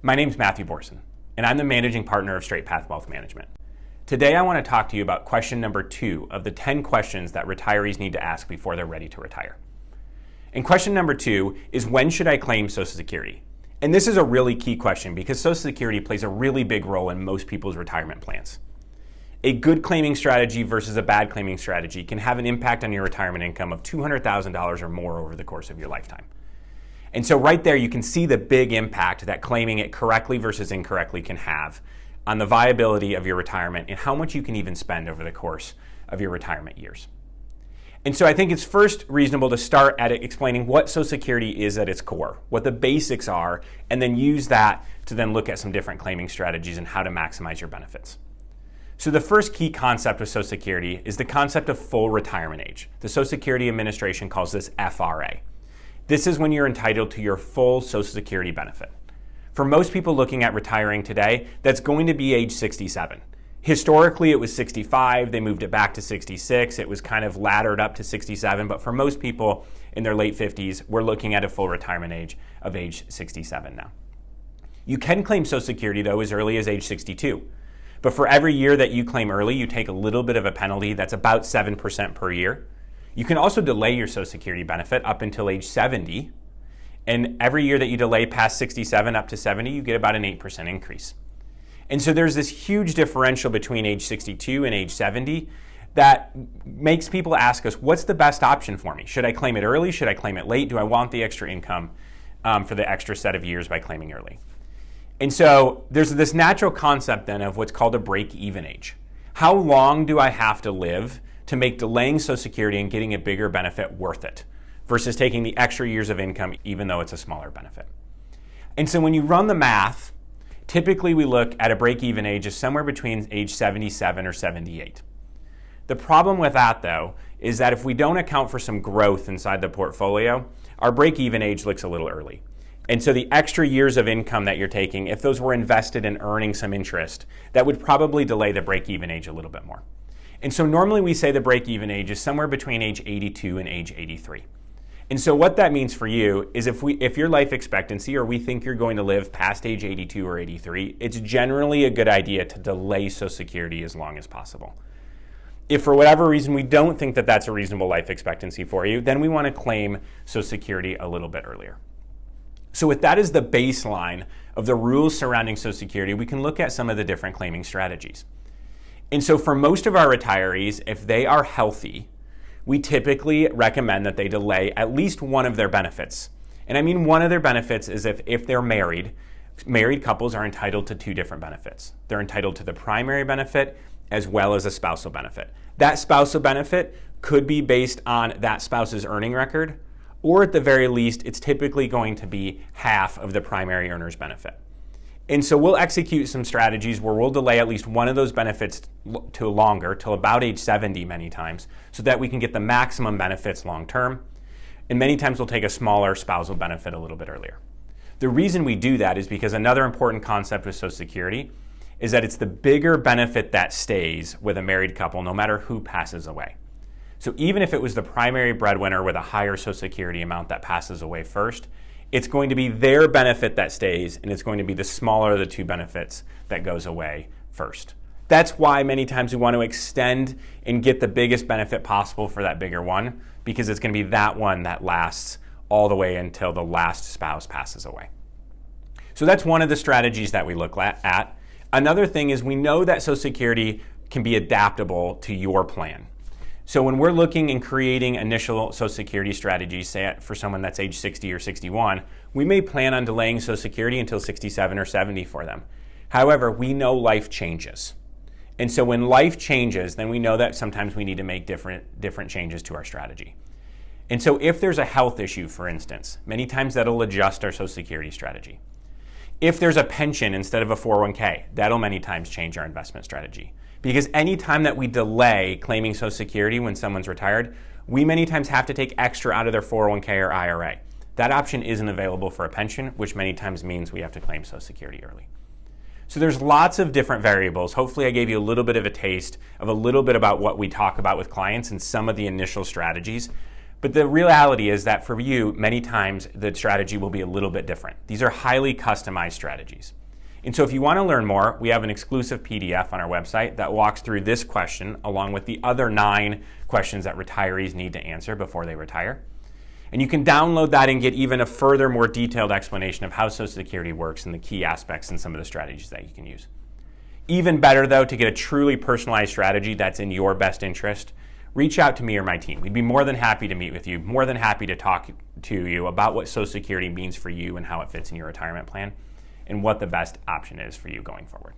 My name's Matthew Boersen, and I'm the managing partner of Straight Path Wealth Management. Today, I want to talk to you about question number 2 of the 10 questions that retirees need to ask before they're ready to retire. And question number 2 is, when should I claim Social Security? And this is a really key question because Social Security plays a really big role in most people's retirement plans. A good claiming strategy versus a bad claiming strategy can have an impact on your retirement income of $200,000 or more over the course of your lifetime. And so right there, you can see the big impact that claiming it correctly versus incorrectly can have on the viability of your retirement and how much you can even spend over the course of your retirement years. And so I think it's first reasonable to start at explaining what Social Security is at its core, what the basics are, and then use that to then look at some different claiming strategies and how to maximize your benefits. So the first key concept of Social Security is the concept of full retirement age. The Social Security Administration calls this FRA. This is when you're entitled to your full Social Security benefit. For most people looking at retiring today, that's going to be age 67. Historically, it was 65. They moved it back to 66. It was kind of laddered up to 67. But for most people in their late 50s, we're looking at a full retirement age of age 67 now. You can claim Social Security, though, as early as age 62. But for every year that you claim early, you take a little bit of a penalty. That's about 7% per year. You can also delay your Social Security benefit up until age 70. And every year that you delay past 67 up to 70, you get about an 8% increase. And so there's this huge differential between age 62 and age 70 that makes people ask us, what's the best option for me? Should I claim it early? Should I claim it late? Do I want the extra income for the extra set of years by claiming early? And so there's this natural concept then of what's called a break-even age. How long do I have to live to make delaying Social Security and getting a bigger benefit worth it versus taking the extra years of income even though it's a smaller benefit? And so when you run the math, typically we look at a break-even age of somewhere between age 77 or 78. The problem with that, though, is that if we don't account for some growth inside the portfolio, our break-even age looks a little early. And so the extra years of income that you're taking, if those were invested in earning some interest, that would probably delay the break-even age a little bit more. And so normally we say the break-even age is somewhere between age 82 and age 83. And so what that means for you is if your life expectancy, or we think you're going to live past age 82 or 83, it's generally a good idea to delay Social Security as long as possible. If for whatever reason we don't think that that's a reasonable life expectancy for you, then we want to claim Social Security a little bit earlier. So with that as the baseline of the rules surrounding Social Security, we can look at some of the different claiming strategies. And so for most of our retirees, if they are healthy, we typically recommend that they delay at least one of their benefits. And I mean one of their benefits is if they're married couples are entitled to 2 different benefits. They're entitled to the primary benefit as well as a spousal benefit. That spousal benefit could be based on that spouse's earning record, or at the very least, it's typically going to be half of the primary earner's benefit. And so we'll execute some strategies where we'll delay at least one of those benefits to longer, till about age 70 many times, so that we can get the maximum benefits long term. And many times we'll take a smaller spousal benefit a little bit earlier. The reason we do that is because another important concept with Social Security is that it's the bigger benefit that stays with a married couple no matter who passes away. So even if it was the primary breadwinner with a higher Social Security amount that passes away first, it's going to be their benefit that stays, and it's going to be the smaller of the 2 benefits that goes away first. That's why many times we want to extend and get the biggest benefit possible for that bigger one, because it's going to be that one that lasts all the way until the last spouse passes away. So that's one of the strategies that we look at. Another thing is we know that Social Security can be adaptable to your plan. So when we're looking and creating initial Social Security strategies, say for someone that's age 60 or 61, we may plan on delaying Social Security until 67 or 70 for them. However, we know life changes. And so when life changes, then we know that sometimes we need to make different changes to our strategy. And so if there's a health issue, for instance, many times that'll adjust our Social Security strategy. If there's a pension instead of a 401k, that'll many times change our investment strategy. Because any time that we delay claiming Social Security when someone's retired, we many times have to take extra out of their 401k or IRA. That option isn't available for a pension, which many times means we have to claim Social Security early. So there's lots of different variables. Hopefully I gave you a little bit of a taste of a little bit about what we talk about with clients and some of the initial strategies. But the reality is that for you, many times the strategy will be a little bit different. These are highly customized strategies. And so if you want to learn more, we have an exclusive PDF on our website that walks through this question along with the other 9 questions that retirees need to answer before they retire. And you can download that and get even a further, more detailed explanation of how Social Security works and the key aspects and some of the strategies that you can use. Even better, though, to get a truly personalized strategy that's in your best interest, reach out to me or my team. We'd be more than happy to meet with you, more than happy to talk to you about what Social Security means for you and how it fits in your retirement plan and what the best option is for you going forward.